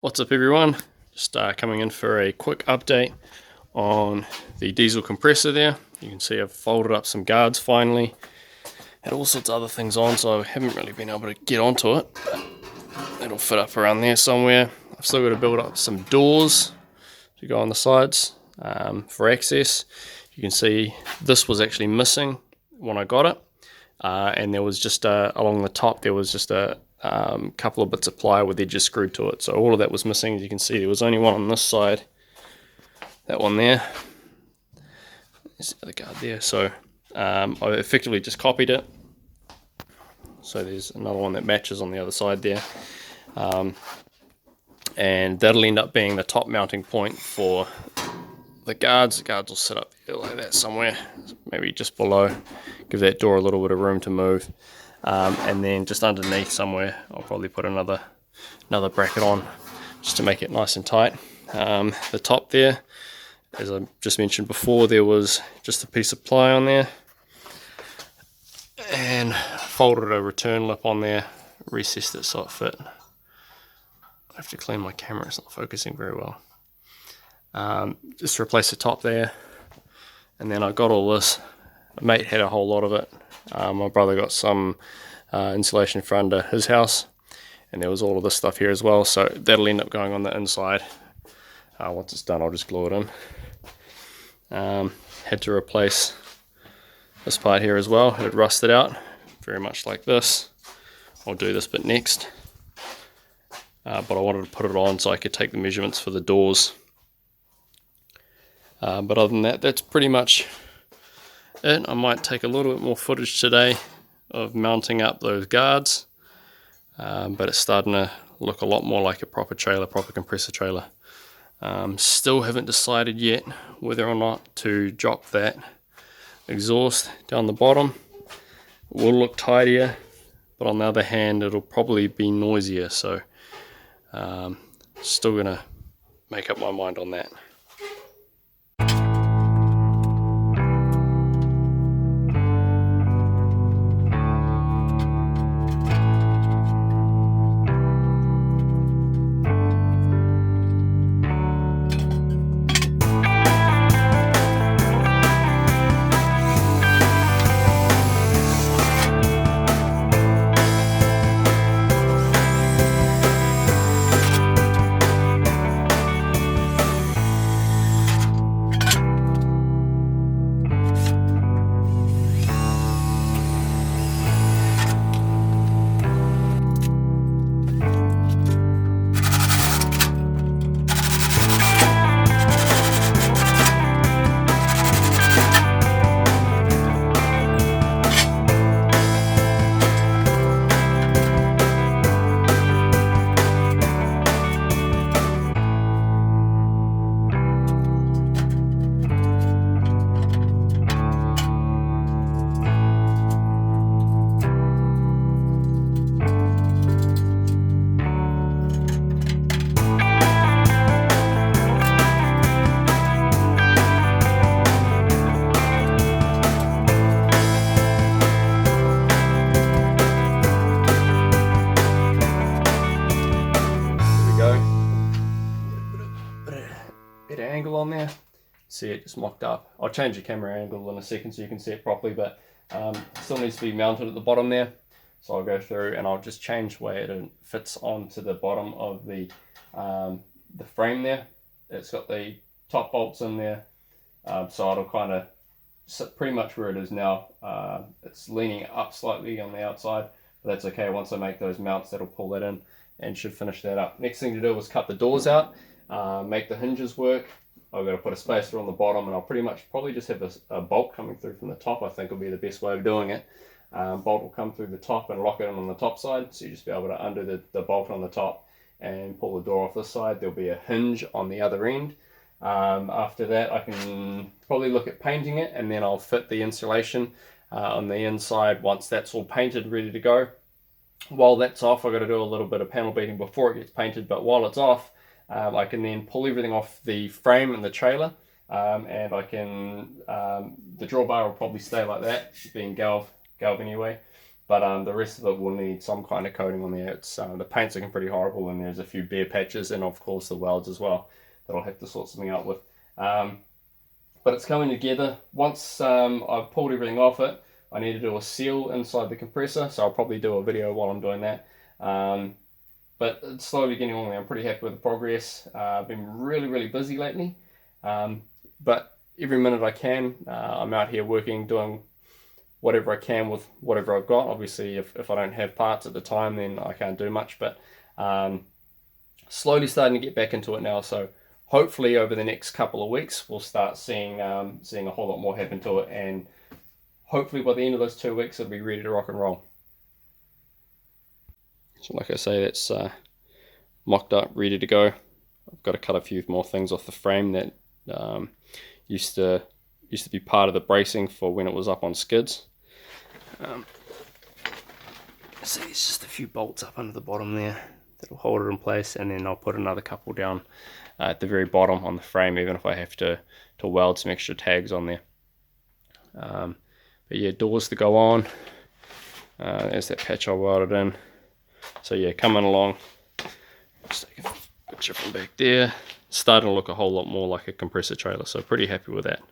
What's up everyone, just coming in for a quick update on the diesel compressor there. You can see I've folded up some guards finally, had all sorts of other things on, so I haven't really been able to get onto it, but it'll fit up around there somewhere. I've still got to build up some doors to go on the sides for access. You can see this was actually missing when I got it, and there was just along the top there was just a couple of bits of ply with edges screwed to it, so all of that was missing. As you can see, there was only one on this side, that one there, there's the other guard there, so I effectively just copied it, so there's another one that matches on the other side there, and that'll end up being the top mounting point for the guards. The guards will sit up there like that somewhere, maybe just below, give that door a little bit of room to move. And then just underneath somewhere I'll probably put another bracket on just to make it nice and tight. The top there, as I just mentioned before, there was just a piece of ply on there, and folded a return lip on there, recessed it so it fit. I have to clean my camera, it's not focusing very well. Just replace the top there, and then I got all this. My mate had a whole lot of it. My brother got some insulation for under his house, and there was all of this stuff here as well, so that'll end up going on the inside. Once it's done, I'll just glue it in. Had to replace this part here as well. It had rusted out very much like this. I'll do this bit next, but I wanted to put it on so I could take the measurements for the doors. But other than that, that's pretty much it. I might take a little bit more footage today of mounting up those guards, but it's starting to look a lot more like a proper compressor trailer. Still haven't decided yet whether or not to drop that exhaust down the bottom. It will look tidier, but on the other hand it'll probably be noisier, so still gonna make up my mind on that. Angle on there, see it just mocked up. I'll change the camera angle in a second so you can see it properly, but still needs to be mounted at the bottom there, so I'll go through and I'll just change where it fits onto the bottom of the frame there. It's got the top bolts in there, so it'll kind of sit pretty much where it is now. It's leaning up slightly on the outside, but that's okay. Once I make those mounts, that'll pull that in and should finish that up. Next thing to do was cut the doors out, make the hinges work. I've got to put a spacer on the bottom, and I'll probably just have a bolt coming through from the top. I think will be the best way of doing it. Bolt will come through the top and lock it in on the top side, so you just be able to undo the bolt on the top and pull the door off this side. There'll be a hinge on the other end. After that, I can probably look at painting it, and then I'll fit the insulation on the inside once that's all painted, ready to go. While that's off, I've got to do a little bit of panel beating before it gets painted, but while it's off, I can then pull everything off the frame and the trailer, and I can, the drawbar will probably stay like that, being galv anyway, but the rest of it will need some kind of coating on there. It's the paint's looking pretty horrible, and there's a few bare patches, and of course the welds as well that I'll have to sort something out with. But it's coming together. Once I've pulled everything off it, I need to do a seal inside the compressor, so I'll probably do a video while I'm doing that. But it's slowly getting on there. I'm pretty happy with the progress. I've been really busy lately, but every minute I can, I'm out here working, doing whatever I can with whatever I've got. Obviously, if I don't have parts at the time, then I can't do much, but slowly starting to get back into it now. So hopefully over the next couple of weeks, we'll start seeing a whole lot more happen to it, and hopefully by the end of those 2 weeks, it'll be ready to rock and roll. So like I say, that's mocked up, ready to go. I've got to cut a few more things off the frame that used to be part of the bracing for when it was up on skids. So there's just a few bolts up under the bottom there that'll hold it in place, and then I'll put another couple down at the very bottom on the frame, even if I have to weld some extra tags on there. But yeah, doors to go on. There's that patch I welded in. So yeah, coming along. Just take a picture from back there. It's starting to look a whole lot more like a compressor trailer, so pretty happy with that.